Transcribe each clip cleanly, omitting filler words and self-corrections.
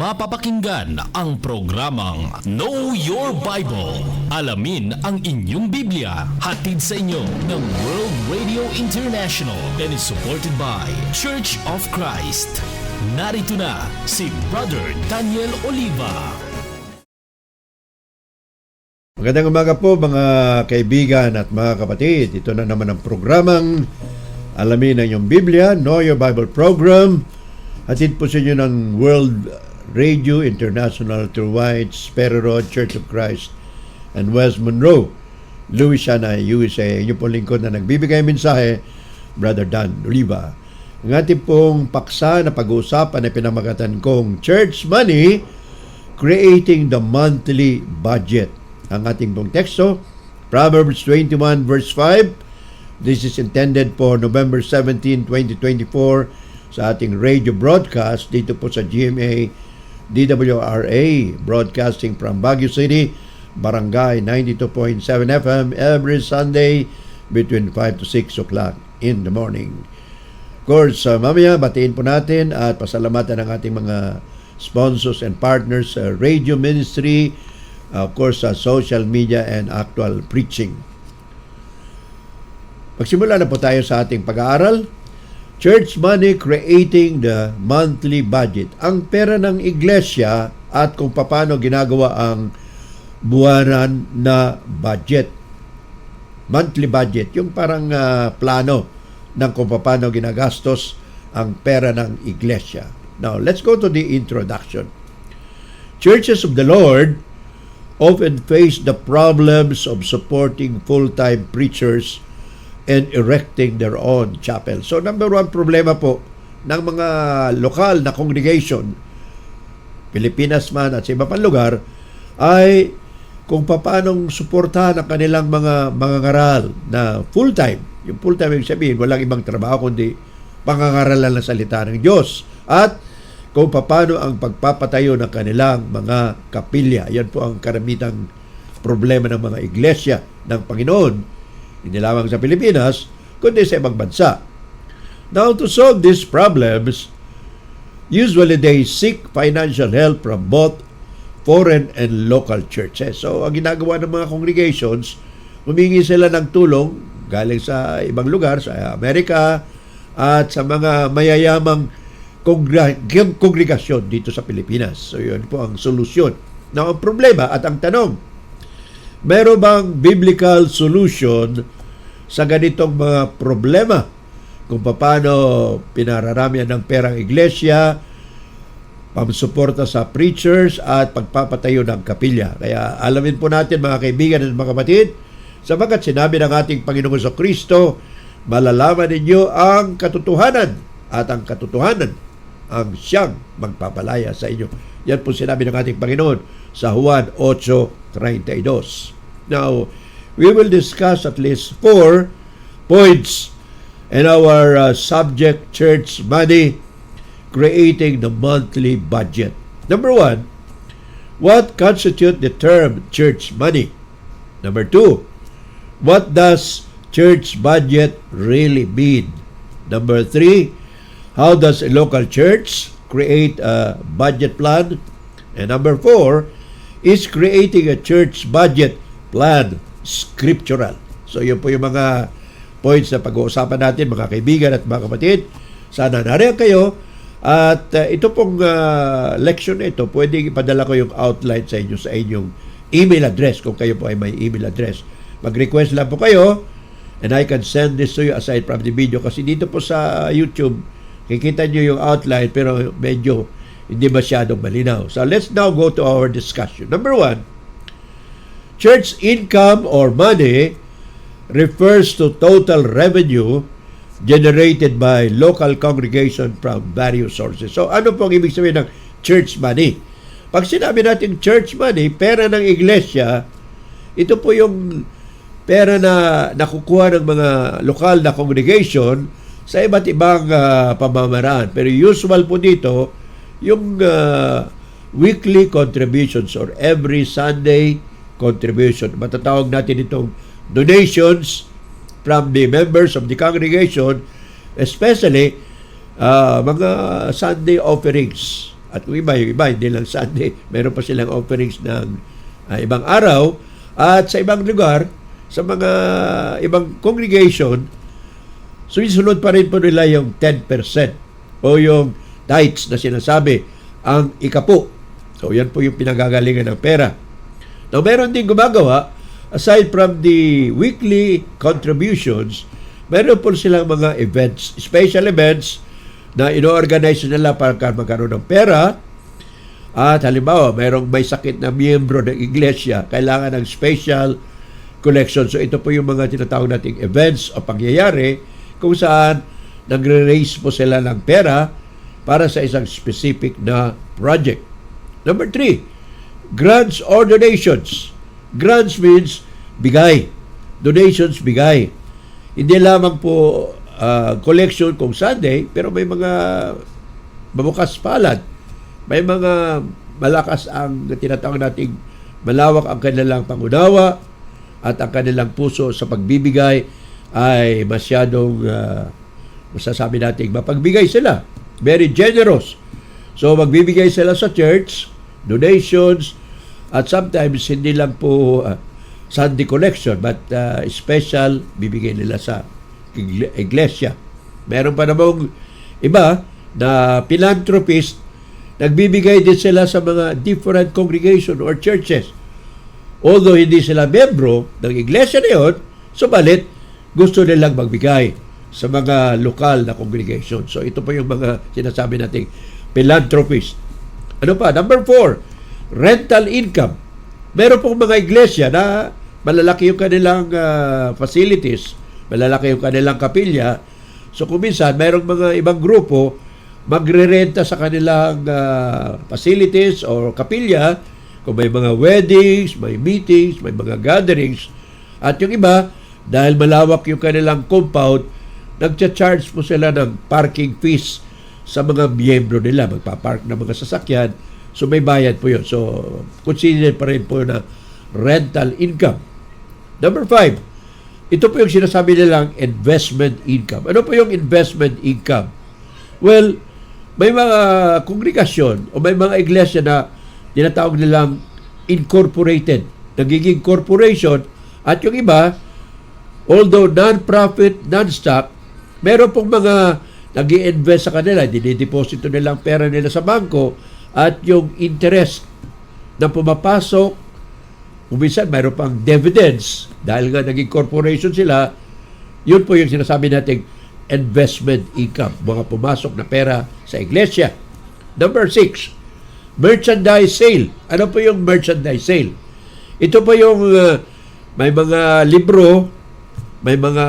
mapapakinggan ang programang Know Your Bible. Alamin ang inyong Biblia. Hatid sa inyo ng World Radio International and is supported by Church of Christ. Narito na si Brother Daniel Oliva. Magandang umaga po mga kaibigan at mga kapatid. Ito na naman ang programang Alamin ang iyong Biblia, Know Your Bible program. Hatid po sa inyo ng World Radio International through White, Sparrow Road, Church of Christ, and West Monroe, Louisiana, USA. Inyo po lingkod na nagbibigay mensahe, Brother Dan Oliva. Ang ating pong paksa na pag-uusapan ay pinamagatan kong Church Money, Creating the Monthly Budget. Ang ating pong teksto, Proverbs 21 verse 5. This is intended for November 17, 2024 sa ating radio broadcast dito po sa GMA DWRA, broadcasting from Baguio City, Barangay 92.7 FM every Sunday between 5 to 6 o'clock in the morning. Of course, mamaya batiin po natin at pasalamatan ang ating mga sponsors and partners sa radio ministry, of course sa social media and actual preaching. Magsimula na po tayo sa ating pag-aaral. Church Money, Creating the Monthly Budget. Ang pera ng iglesia at kung paano ginagawa ang buwanan na budget. Monthly budget, yung parang plano ng kung paano ginagastos ang pera ng iglesia. Now, let's go to the introduction. Churches of the Lord often face the problems of supporting full-time preachers and erecting their own chapel. So number one problema po ng mga lokal na congregation, Pilipinas man at sa iba pang lugar, ay kung paanong suportahan ang kanilang mga ngaral na full-time. Yung full-time yung sabihin, walang ibang trabaho kundi pangangaralan ng salita ng Diyos. At kung paano ang pagpapatayo ng kanilang mga kapilya. Yan po ang karamitang problema ng mga iglesia ng Panginoon. Hindi lamang sa Pilipinas, kundi sa ibang bansa. Now, to solve these problems, usually they seek financial help from both foreign and local churches. So, ang ginagawa ng mga congregations, humingi sila ng tulong galing sa ibang lugar, sa Amerika, at sa mga mayayamang kongregasyon dito sa Pilipinas. So, yun po ang solusyon. Now, ang problema at ang tanong, meron bang biblical solution sa ganitong mga problema kung paano pinararamihan ng perang iglesia, pamsuporta sa preachers at pagpapatayo ng kapilya? Kaya alamin po natin mga kaibigan at mga kapatid, sapagat sinabi ng ating Panginoong Jesucristo, malalaman ninyo ang katotohanan at ang katotohanan ang siyang magpapalaya sa inyo. Yan po sinabi ng ating Panginoon sa Juan 8:32. Now, we will discuss at least 4 points in our subject, Church Money, Creating the Monthly Budget. Number 1, what constitutes the term church money? Number 2, what does church budget really mean? Number 3, how does a local church create a budget plan? And number 4, is creating a church budget plan scriptural? So yun po yung mga points na pag-uusapan natin mga kaibigan at mga kapatid. Sana nariyan kayo at ito pong lection na ito, pwedeng ipadala ko yung outline sa inyo sa inyong email address kung kayo po ay may email address. Mag-request lang po kayo and I can send this to you aside from the video, kasi dito po sa YouTube kikita nyo yung outline pero medyo hindi masyadong malinaw. So let's now go to our discussion. Number 1, church income or money refers to total revenue generated by local congregation from various sources. So ano pong ibig sabihin ng church money? Pag sinabi natin church money, pera ng iglesia, ito po yung pera na nakukuha ng mga lokal na congregation sa iba't ibang pamamaraan. Pero usual po dito, yung weekly contributions or every Sunday contribution. Matatawag natin itong donations from the members of the congregation, especially mga Sunday offerings At yung iba, hindi lang Sunday. Meron pa silang offerings ng ibang araw. At sa ibang lugar, sa mga ibang congregation, sunod pa rin po nila yung 10% o yung tithes na sinasabi, ang ikapo. So, yan po yung pinagagalingan ng pera. Now, meron din gumagawa, aside from the weekly contributions, meron po silang mga events, special events, na ino-organize nila para magkaroon ng pera. At halimbawa, mayroong may sakit na miyembro ng iglesia, kailangan ng special collection. So ito po yung mga tinatawag nating events o pangyayari kung saan nagre-raise po sila ng pera para sa isang specific na project. Number 3, grants or donations. Grants means bigay. Donations, bigay. Hindi lamang po collection kung Sunday, pero may mga mabukas palad. May mga malakas ang tinatawag nating malawak ang kanilang pangunawa at ang kanilang puso sa pagbibigay ay masyadong masasabi nating mapagbigay sila. Very generous. So magbibigay sila sa church, donations, at sometimes hindi lang po Sunday collection, but special bibigay nila sa iglesia. Meron pa namang iba na philanthropist, nagbibigay din sila sa mga different congregation or churches. Although hindi sila membro ng iglesia na yun, subalit gusto nilang magbigay sa mga lokal na congregation. So ito po yung mga sinasabi nating philanthropist. Ano pa? Number 4, rental income. Meron pong mga iglesia na malalaki yung kanilang facilities, malalaki yung kanilang kapilya. So kung minsan, mayroong mga ibang grupo magre-renta sa kanilang facilities or kapilya kung may mga weddings, may meetings, may mga gatherings. At yung iba, dahil malawak yung kanilang compound, nagcha-charge po sila ng parking fees sa mga miyembro nila. Magpapark ng mga sasakyan. So may bayad po yun. So consider pa rin po na rental income. Number 5, ito po yung sinasabi nilang investment income. Ano po yung investment income? Well, may mga kongregasyon o may mga iglesia na tinatawag nilang incorporated. Nagiging corporation at yung iba, although non-profit, non-stock, meron pong mga nag-i-invest sa kanila, dinideposito nilang pera nila sa bangko at yung interest na pumapasok, umisan mayroon pang dividends dahil nga naging corporation sila, yun po yung sinasabi nating investment income, mga pumasok na pera sa iglesia. Number 6, merchandise sale. Ano po yung merchandise sale? Ito po yung may mga libro, may mga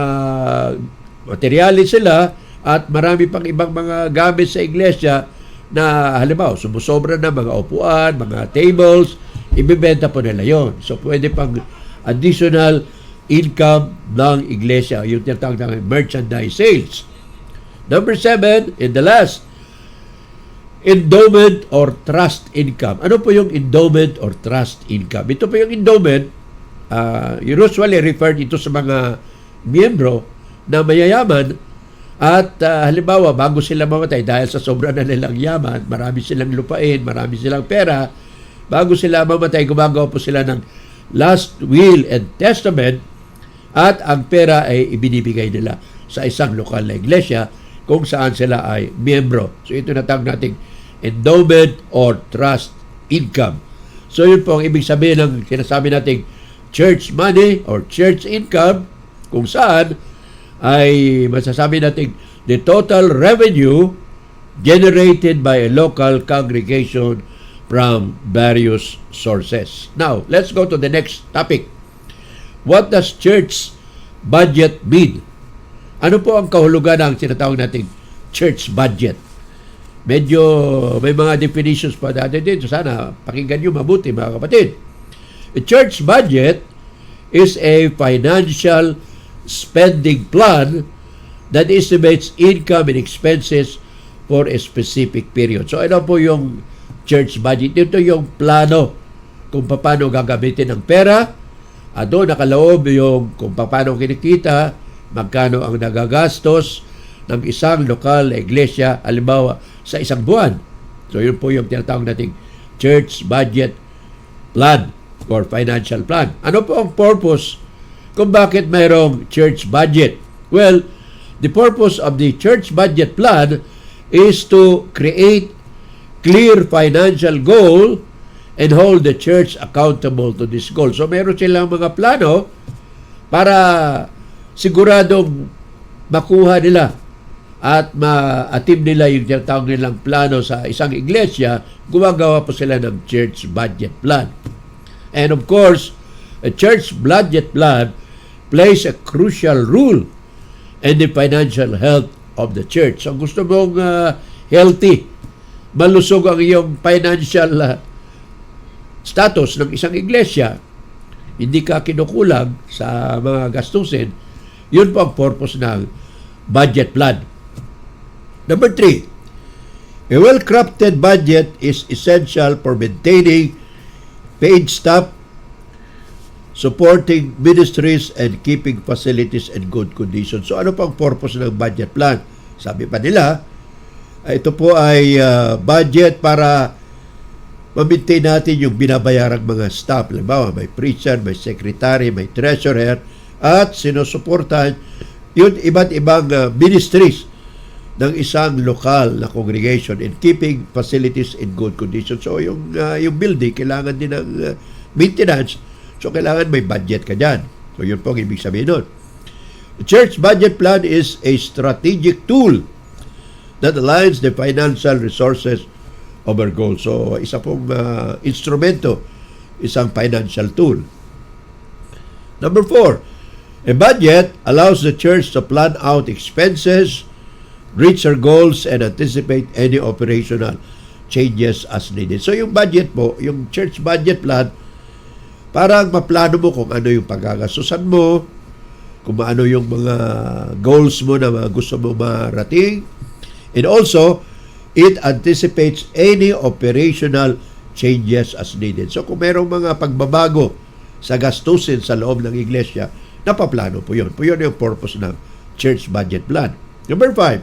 materyales sila at marami pang ibang mga gamit sa iglesia na halimbawa sumusobra na mga upuan, mga tables, ibibenta po nila yon. So pwede pang additional income ng iglesia, yung tinatawag ng merchandise sales. Number 7, in the last, endowment or trust income. Ano po yung endowment or trust income? Ito po yung endowment, usually referred ito sa mga miyembro na mayayaman at halimbawa bago sila mamatay dahil sa sobra na nilang yaman, marami silang lupain, marami silang pera, bago sila mamatay gumagawa po sila ng last will and testament at ang pera ay ibinibigay nila sa isang lokal na iglesia kung saan sila ay miyembro. So ito natawag nating endowment or trust income. So yun po ang ibig sabihin ng sinasabi nating church money or church income, kung saan ay masasabi natin the total revenue generated by a local congregation from various sources. Now, let's go to the next topic. What does church budget mean? Ano po ang kahulugan ng tinatawag nating church budget? Medyo may mga definitions pa dati dito. Sana pakinggan nyo mabuti mga kapatid. A church budget is a financial spending plan that estimates income and expenses for a specific period. So, ano po yung church budget? Ito yung plano kung paano gagamitin ang pera at doon nakaloob yung kung paano kinikita, magkano ang nagagastos ng isang lokal na iglesia, halimbawa, sa isang buwan. So yun po yung tinatawag nating church budget plan or financial plan. Ano po ang purpose kung bakit mayroong church budget? Well, the purpose of the church budget plan is to create clear financial goal and hold the church accountable to this goal. So meron silang mga plano para siguradong makuha nila at ma-achieve nila yung tinatawag nilang plano sa isang iglesia. Gumagawa po sila ng church budget plan. And of course, a church budget plan plays a crucial role in the financial health of the church. So gusto mong healthy, malusog ang iyong financial status ng isang iglesia, hindi ka kinukulang sa mga gastusin, yun po ang purpose ng budget plan. Number 3, a well-crafted budget is essential for maintaining paid staff, supporting ministries, and keeping facilities in good condition. So ano pang purpose ng budget plan? Sabi pa nila, ito po ay budget para ma-maintain natin yung binabayarang mga staff. Halimbawa, may preacher, may secretary, may treasurer, at sinusuportahan yung iba't ibang ministries ng isang lokal na congregation in keeping facilities in good condition. So yung building, kailangan din ng maintenance. So kailangan may budget ka dyan. So yun po ang ibig sabihin nun. The church budget plan is a strategic tool that aligns the financial resources of our goals. So isa pong instrumento, isang financial tool. Number 4, a budget allows the church to plan out expenses, reach our goals, and anticipate any operational changes as needed. So yung budget po, yung church budget plan, parang maplano mo kung ano yung pagkakasusan mo, kung ano yung mga goals mo na gusto mo marating, and also, it anticipates any operational changes as needed. So kung merong mga pagbabago sa gastusin sa loob ng iglesia, napaplano po yun. Po yun yung purpose ng church budget plan. Number 5,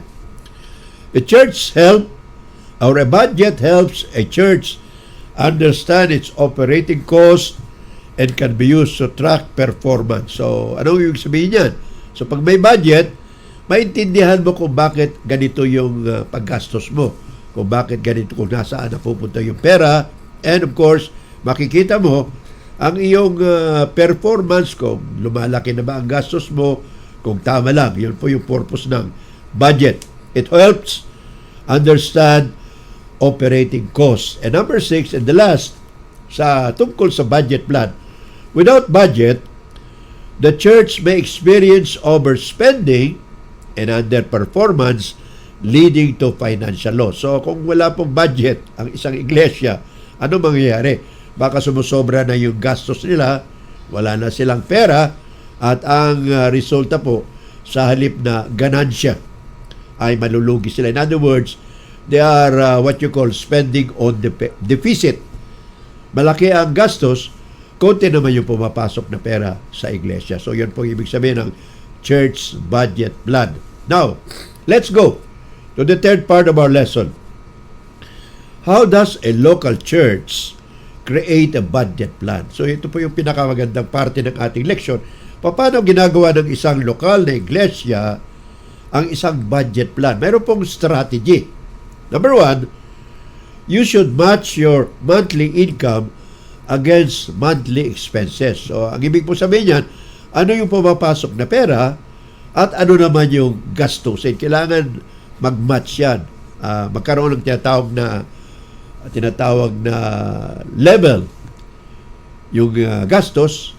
a budget helps a church understand its operating cost and can be used to track performance. So anong yung sabihin yan? So pag may budget, maintindihan mo kung bakit ganito yung paggastos mo, kung bakit ganito, kung nasaan napupunta yung pera, and of course, makikita mo ang iyong performance, kung lumalaki na ba ang gastos mo, kung tama lang. Yun po yung purpose ng budget. It helps understand operating costs. And number 6, and the last, tungkol sa budget plan, without budget, the church may experience overspending and underperformance leading to financial loss. So kung wala pong budget ang isang iglesia, ano mangyayari? Baka sumusobra na yung gastos nila, wala na silang pera, at ang resulta po sa halip na ganansya ay malulugi sila. In other words, they are what you call spending on deficit. Malaki ang gastos, konti naman yung pumapasok na pera sa iglesia. So yun po ibig sabihin ng church budget plan. Now, let's go to the third part of our lesson. How does a local church create a budget plan? So ito po yung pinakamagandang parte ng ating leksyon. Paano ginagawa ng isang lokal na iglesia ang isang budget plan? Meron pong strategy. Number 1, you should match your monthly income against monthly expenses. So ang ibig po sabihin yan, ano yung pumapasok na pera at ano naman yung gastusin. Kailangan mag-match yan. Magkaroon ng tinatawag na level yung gastos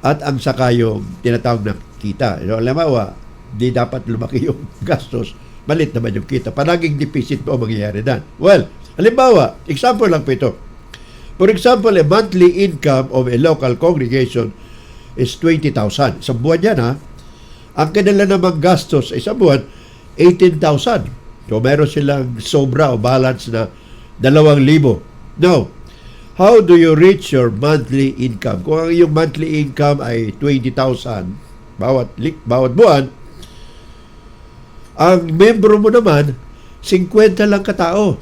at ang saka yung tinatawag na kita. Halimbawa, di dapat lumaki yung gastos, malit naman yung kita. Palaging deficit po mangyayari dan. Well, halimbawa, example lang po ito. For example, a monthly income of a local congregation is 20,000. Isang buwan yan, ha? Ang kanila namang gastos isang buwan, 18,000. So, meron silang sobra o balance na 2,000. Now, how do you reach your monthly income? Kung ang iyong monthly income ay 20,000 bawat buwan, ang membro mo naman, 50 lang katao.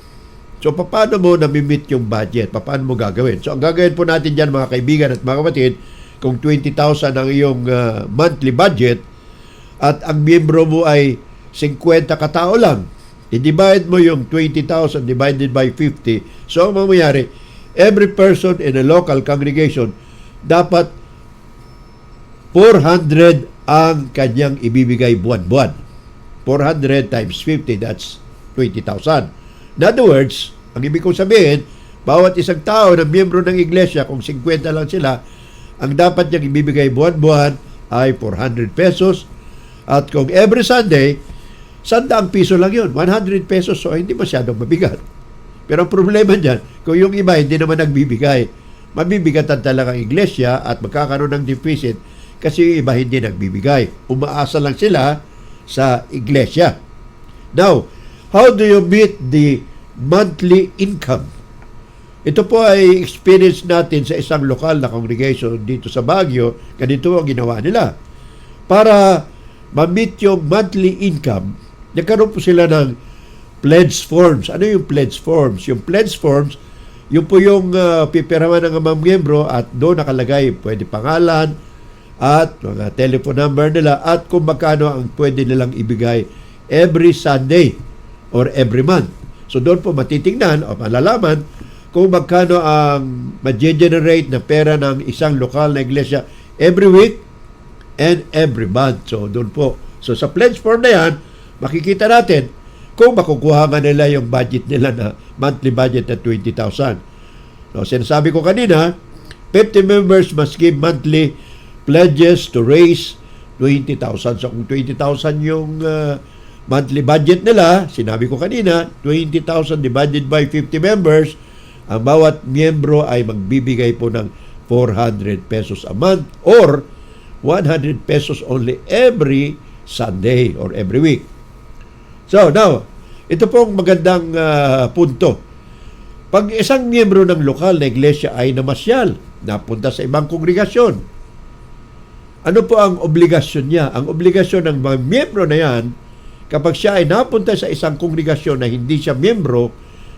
So, paano mo namimit yung budget? Paano mo gagawin? So, ang gagawin po natin dyan, mga kaibigan at mga kapatid, kung 20,000 ang iyong monthly budget at ang miyembro mo ay 50 katao lang, i-divide mo yung 20,000 divided by 50. So, ang mangyayari, every person in a local congregation dapat 400 ang kanyang ibibigay buwan-buwan. 400 times 50, that's 20,000. In other words, ang ibig kong sabihin, bawat isang tao na miyembro ng iglesia, kung 50 lang sila, ang dapat niyang ibibigay buwan-buwan ay 400 pesos. At kung every Sunday, 100 piso lang yun, 100 pesos, so hindi masyadong mabigat. Pero ang problema dyan, kung yung iba hindi naman nagbibigay, mabibigatan talaga ang iglesia at magkakaroon ng deficit kasi yung iba hindi nagbibigay. Umaasa lang sila sa iglesia. Now, how do you meet the monthly income? Ito po ay experience natin sa isang lokal na congregation dito sa Baguio. Ganito ang ginawa nila. Para ma-meet yung monthly income, nagkaroon po sila ng pledge forms. Ano yung pledge forms? Yung pledge forms, yun po yung pipiraman ng mga miyembro at doon nakalagay pwede pangalan at mga telephone number nila at kung magkano ang pwede nilang ibigay every Sunday or every month. So doon po matitingnan o malalaman kung magkano ang ma-generate na pera ng isang lokal na iglesia every week and every month. So doon po. So sa pledge form na yan, makikita natin kung makukuha nga nila yung budget nila na monthly budget na 20,000. So sinasabi ko kanina, 50 members must give monthly pledges to raise 20,000. So kung 20,000 yung monthly budget nila, sinabi ko kanina, 20,000 divided by 50 members, ang bawat miyembro ay magbibigay po ng 400 pesos a month or 100 pesos only every Sunday or every week. So now, ito pong magandang punto. Pag isang miyembro ng lokal na iglesia ay namasyal, napunta sa ibang kongregasyon, ano po ang obligasyon niya? Ang obligasyon ng mga miyembro na yan, kapag siya ay napunta sa isang kongregasyon na hindi siya miyembro,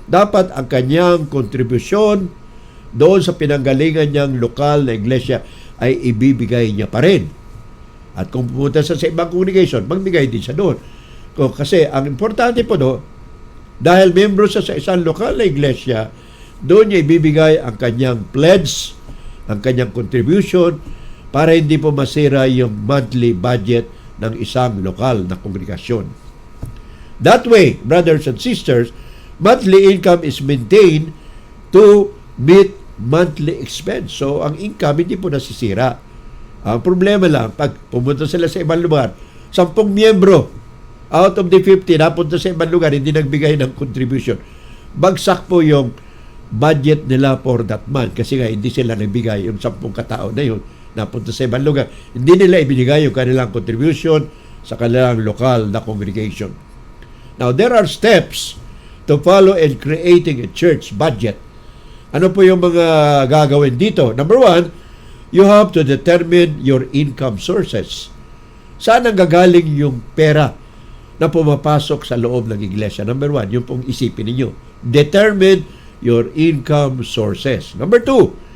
dapat ang kanyang kontribusyon doon sa pinanggalingan niyang lokal na iglesia ay ibibigay niya pa rin. At kung pumunta sa ibang congregation, magbigay din siya doon. Kasi ang importante po dahil miyembro siya sa isang lokal na iglesia, doon niya ibibigay ang kanyang pledge, ang kanyang contribution, para hindi po masira yung monthly budget ng isang lokal na kongregasyon. That way, brothers and sisters, monthly income is maintained to meet monthly expense. So, ang income hindi po nasisira. Ang problema lang, pag pumunta sila sa ibang lugar, 10 miyembro out of the 50 napunta sa ibang lugar, hindi nagbigay ng contribution. Bagsak po yung budget nila for that month kasi nga hindi sila nagbigay yung 10 katao na yun napunta sa ibang lugar. Hindi nila ibinigay yung kanilang contribution sa kanilang lokal na congregation. Now, there are steps to follow in creating a church budget. Ano po yung mga gagawin dito? Number 1, you have to determine your income sources. Saan ang gagaling yung pera na pumapasok sa loob ng iglesia? Number 1, yung pong isipin ninyo. Determine your income sources. Number 2,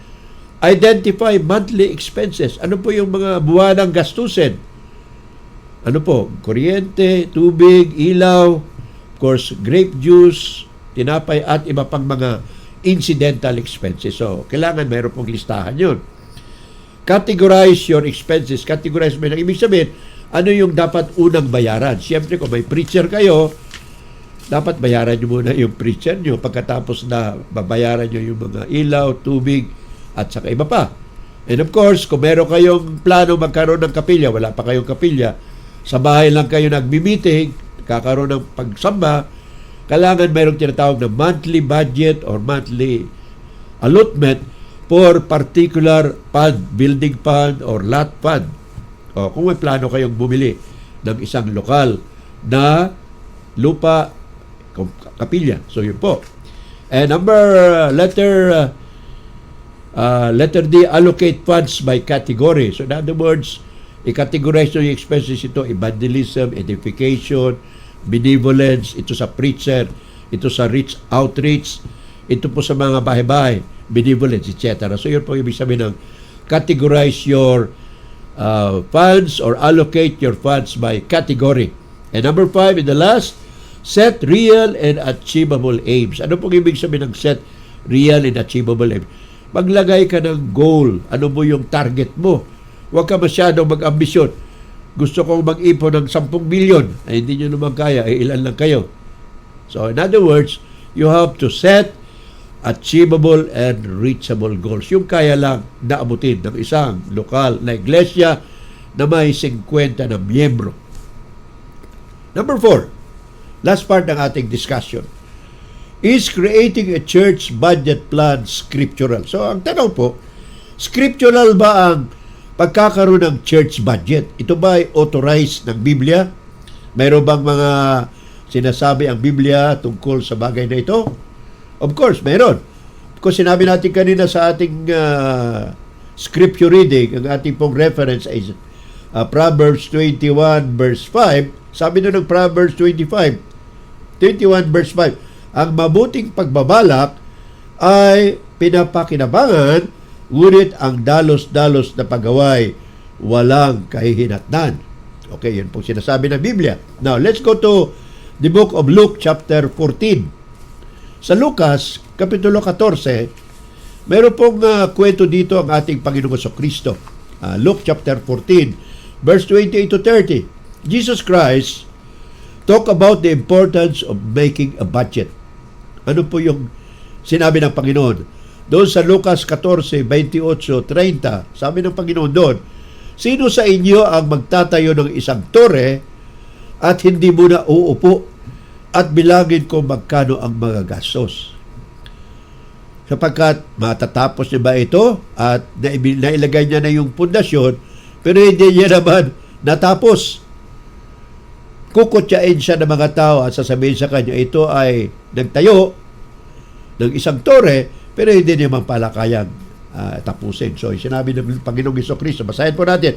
identify monthly expenses. Ano po yung mga buwanang gastusin? Ano po? Kuryente, tubig, ilaw, of course, grape juice, tinapay at iba pang mga incidental expenses. So, kailangan mayroon pong listahan yun. Categorize your expenses. Categorize mo. Ibig sabihin, ano yung dapat unang bayaran? Siyempre, kung may preacher kayo, dapat bayaran nyo muna yung preacher nyo. Pagkatapos na babayaran nyo yung mga ilaw, tubig, at saka iba pa. And of course, kung meron kayong plano magkaroon ng kapilya, wala pa kayong kapilya, sa bahay lang kayo nagmi-meeting, kakaroon ng pagsamba, kailangan mayroong tinatawag na monthly budget or monthly allotment for particular fund, building fund or lot fund. O, kung may plano kayong bumili ng isang lokal na lupa, kapilya. So, yun po. And letter D, allocate funds by category. So, in other words, i-categorize nyo yung expenses ito, evangelism, edification, benevolence, ito sa preacher, ito sa rich outreach, ito po sa mga bahay-bahay, benevolence, etc. So yun po ibig sabihin ng categorize your funds or allocate your funds by category. And number 5, in the last, set real and achievable aims. Ano pong ibig sabihin ng set real and achievable aims? Maglagay ka ng goal. Ano mo yung target mo? Huwag ka masyadong mag-ambisyon. Gusto kong mag-ipon ng 10 milyon. Ay, hindi nyo naman kaya. Ay, ilan lang kayo. So, in other words, you have to set achievable and reachable goals. Yung kaya lang naabutin ng isang lokal na iglesia na may 50 na miyembro. Number 4, last part ng ating discussion. Is creating a church budget plan scriptural? So, ang tanong po, scriptural ba ang pagkakaroon ng church budget? Ito ba ay authorized ng Biblia? Mayroon bang mga sinasabi ang Biblia tungkol sa bagay na ito? Of course, mayroon. Kung sinabi natin kanina sa ating scripture reading, ang ating pong reference is Proverbs 21 verse 5. Sabi na ng Proverbs 21 verse 5, ang mabuting pagbabalak ay pinapakinabangan, ngunit ang dalos-dalos na pagaway walang kahihinatnan. Okay, yun po sinasabi ng Biblia. Now, let's go to the book of Luke chapter 14. Sa Lucas, Kapitulo 14, meron pong kwento dito ang ating Panginoong Jesucristo. Luke chapter 14, verse 28 to 30. Jesus Christ talk about the importance of making a budget. Ano po yung sinabi ng Panginoon? Doon sa Lucas 14, 28, 30, sabi ng Panginoon doon, sino sa inyo ang magtatayo ng isang tore at hindi muna uupo at bilangin kung magkano ang mga gastos? Sapagkat matatapos niya ba ito at nailagay niya na yung pundasyon, pero hindi niya naman natapos. Kukutyain siya ng mga tao at sasabihin sa kanya, ito ay nagtayo ng isang tore, pero hindi naman pala kayang tapusin. So, sinabi ng Panginoong Jesucristo, basahin po natin,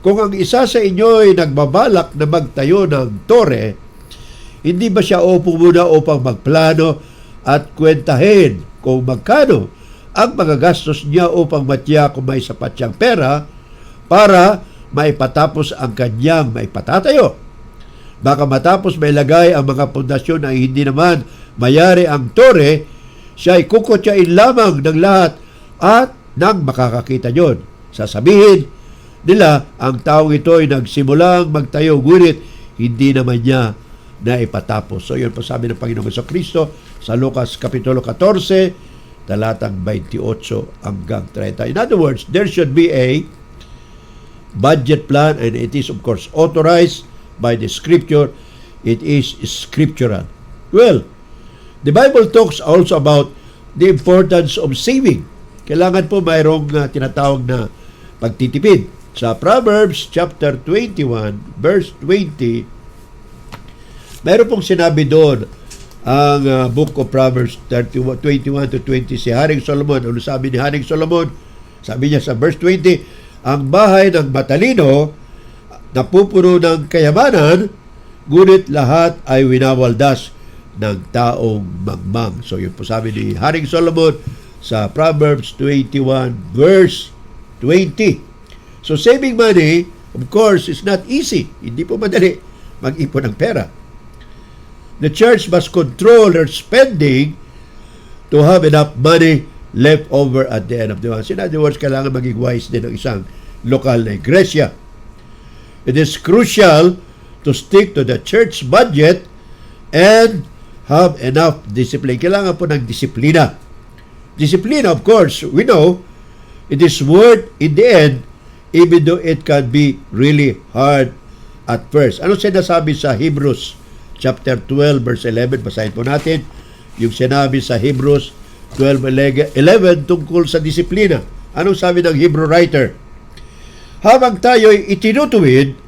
kung ang isa sa inyo ay nagbabalak na magtayo ng tore, hindi ba siya upo muna upang magplano at kwentahin kung magkano ang mga gastos niya upang matiyak kung may sapat siyang pera para maipatapos ang kanyang maipatatayo? Baka matapos may lagay ang mga pundasyon na hindi naman mayari ang tore, siya ay kukutyain lamang ng lahat at nang makakakita yon, sasabihin nila ang taong ito ay nagsimulang magtayo, ngunit hindi naman niya na ipatapos. So yun po sabi ng Panginoong Jesucristo sa Lucas Kapitulo 14, talatang 28 hanggang 30. In other words, there should be a budget plan, and it is of course authorized by the scripture. It is scriptural. Well, the Bible talks also about the importance of saving. Kailangan po mayroong tinatawag na pagtitipid. Sa Proverbs chapter 21 verse 20, mayroon pong sinabi doon ang book of Proverbs 21 to 20, si Haring Solomon. Ano sabi ni Haring Solomon? Sabi niya sa verse 20, ang bahay ng matalino napupuno ng kayamanan, ngunit lahat ay winawaldas ng taong mangmang. So yun po sabi ni Haring Solomon sa Proverbs 21 verse 20. So saving money, of course, is not easy. Hindi po madali mag-ipon ng pera. The church must control their spending to have enough money left over at the end of the month. In other words, kailangan maging wise din ng isang lokal na iglesia. It is crucial to stick to the church budget and have enough discipline. Kailangan po ng disiplina. Discipline, of course, we know, it is worth in the end, even though it can be really hard at first. Ano sinasabi sa Hebrews chapter 12 verse 11? Basahin po natin yung sinabi sa Hebrews 12:11 tungkol sa disiplina. Anong sabi ng Hebrew writer? Habang tayo'y itinutuwid,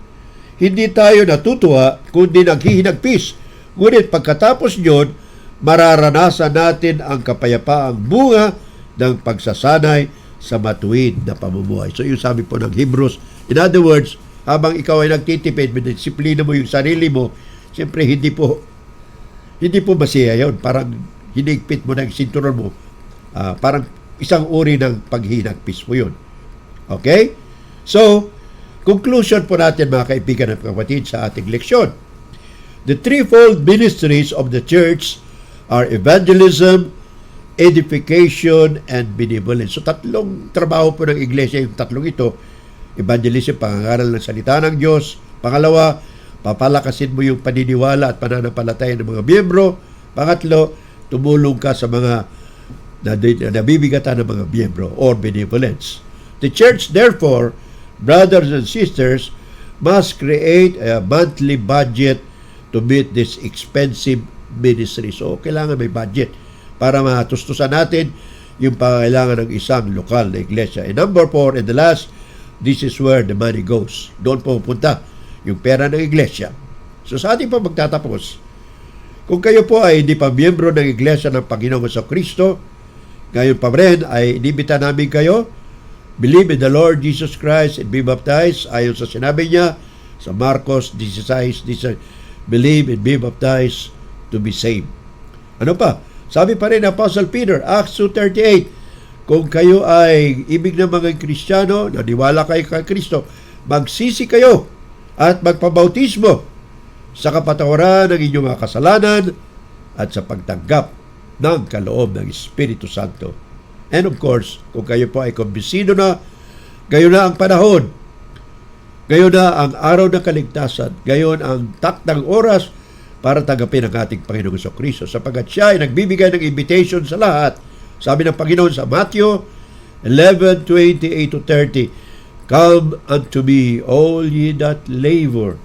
hindi tayo natutuwa kundi naghihinagpis. Ngunit pagkatapos nyon, mararanasan natin ang kapayapaang bunga ng pagsasanay sa matuwid na pamumuhay. So yung sabi po ng Hebrews, in other words, habang ikaw ay nagtitipid, disiplina mo yung sarili mo, siyempre hindi po Hindi po masiya yun. Parang hinigpit mo ng sinturon mo. Parang isang uri ng paghinagpis mo yun. Okay? So, conclusion po natin mga kaibigan at kapatid sa ating leksyon. The threefold ministries of the church are evangelism, edification, and benevolence. So, tatlong trabaho po ng iglesia, yung tatlong ito. Evangelism, pangangaral ng salita ng Diyos. Pangalawa, papalakasin mo yung paniniwala at pananampalataya ng mga miyembro. Pangatlo, tumulong ka sa mga nabibigatan ng mga miyembro or benevolence. The church, therefore, brothers and sisters, must create a monthly budget to meet this expensive ministry. So, kailangan may budget para matustusan natin yung pangailangan ng isang lokal na iglesia. And number 4, and the last, this is where the money goes. Doon po pupunta yung pera ng iglesia. So, sa ating po magtatapos, kung kayo po ay hindi pa miyembro ng iglesia ng Panginoong Kristo, ngayon pa rin ay inibita namin kayo, believe in the Lord Jesus Christ and be baptized. Ayon sa sinabi niya sa Marcos 16, believe and be baptized to be saved. Ano pa? Sabi pa rin ng Apostle Peter, Acts 2:38, kung kayo ay ibig na mga Kristiyano, naniwala kayo kay Kristo, magsisi kayo at magpabautismo sa kapatawaran ng inyong mga kasalanan at sa pagtanggap ng kaloob ng Espiritu Santo. And of course, kung kayo po ay kumbinsido na, gayon na ang panahon, gayon na ang araw ng kaligtasan, gayon ang taktang oras para tanggapin ang ating Panginoong Kristo, sapagkat siya ay nagbibigay ng invitation sa lahat. Sabi ng Panginoon sa Matthew 11:28-30, come unto me, all ye that labor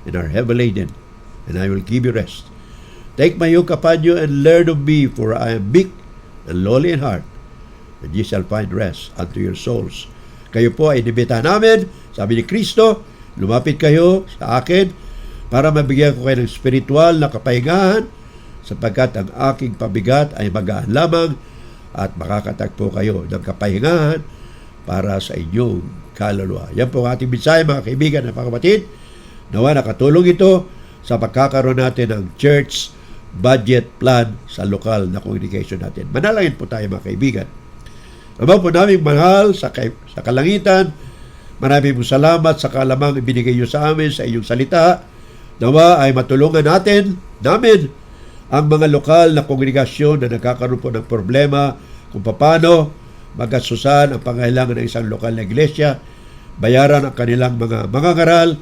and are heavy laden, and I will give you rest. Take my yoke upon you and learn of me, for I am meek and lowly in heart, and ye shall find rest unto your souls. Kayo po ay inibitahan namin, sabi ni Kristo, lumapit kayo sa akin para mabigyan ko kayo ng spiritual na kapahingahan, sapagkat ang aking pabigat ay magaan lamang at makakatagpo kayo ng kapahingahan para sa inyong kaluluwa. Yan po ang ating mensahe mga kaibigan at mga kapatid. Nawa nakatulong ito sa pagkakaroon natin ng church budget plan sa lokal na congregation natin. Manalangin po tayo mga kaibigan. Ama po naming mahal sa kalangitan, maraming po salamat sa kalamang ibinigay niyo sa amin sa inyong salita. Nawa ay matulungan namin ang mga lokal na kongregasyon na nagkakaroon po ng problema kung paano magasusan ang pangailangan ng isang lokal na iglesia, bayaran ang kanilang mga ngaral,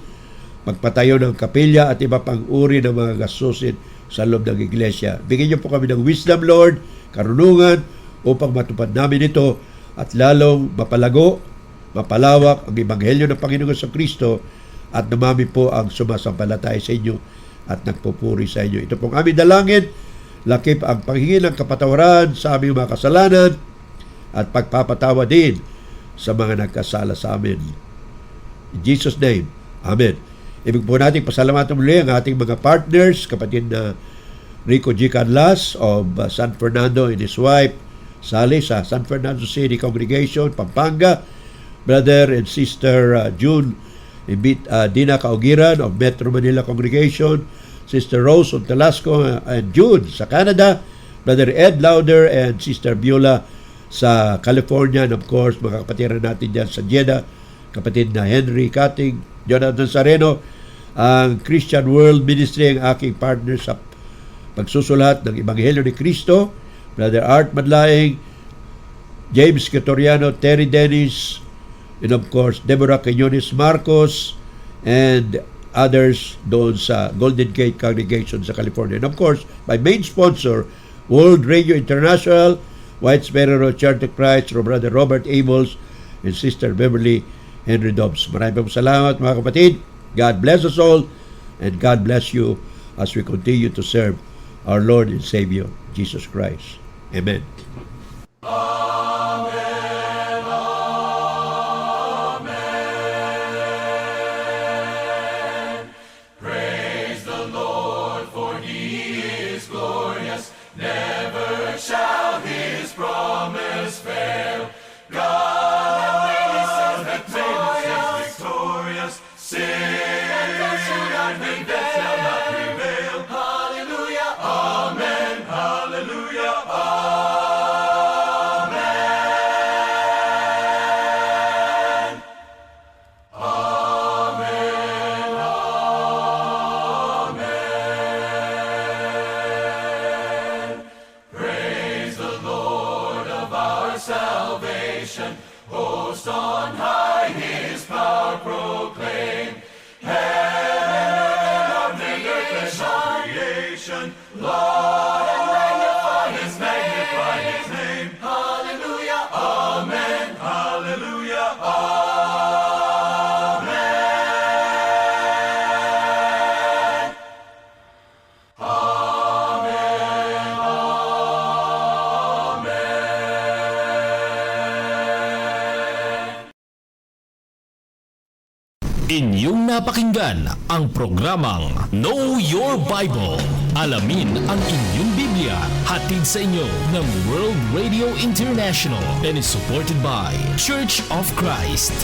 magpatayo ng kapilya at iba pang uri ng mga gastusin sa loob ng iglesia. Bigyan niyo po kami ng wisdom, Lord, karunungan, upang matupad namin ito at lalong mapalago, mapalawak ang Ebanghelyo ng Panginoon sa Kristo at dumami po ang sumasampalataya sa inyo at nagpupuri sa inyo. Ito pong aming dalangin, lakip ang panghingi ng kapatawaran sa aming mga kasalanan at pagpapatawa din sa mga nagkasala sa amin. In Jesus' name, Amen. Ibig po natin pasalamatan muli ang ating mga partners, kapatid na Rico G. Canlas of San Fernando and his wife, Sally sa San Fernando City Congregation, Pampanga, Brother and Sister June Dina Kaugiran of Metro Manila Congregation, Sister Rose of Talasco and June sa Canada, Brother Ed Lauder and Sister Beulah sa California, and of course mga kapatiran natin dyan sa Jeddah, kapatid na Henry Kating, Jonathan Sareno, ang Christian World Ministry ang aking partner sa pagsusulat ng Ebanghelyo ni Kristo, Brother Art Madlaing, James Catoriano, Terry Dennis, and of course Deborah Quinones Marcos and others doon sa Golden Gate Congregation sa California. And of course, my main sponsor, World Radio International, White Sparrow Church of Christ, Brother Robert Amos and Sister Beverly Henry Dobbs. Maraming salamat mga kapatid. God bless us all and God bless you as we continue to serve our Lord and Savior, Jesus Christ. Amen. Amen. Amen. Praise the Lord, for He is glorious. Never shall His promise fail. God has made us victorious. Sin and death shall not prevail. Hallelujah. Most on high his power proclaim. Heaven and earth and all creation, laud and magnify his name. Hallelujah, amen. Hallelujah, amen. Amen, amen. Inyong napakinggan ang programang Know Your Bible. Alamin ang inyong Biblia. Hatid sa inyo ng World Radio International and is supported by Church of Christ.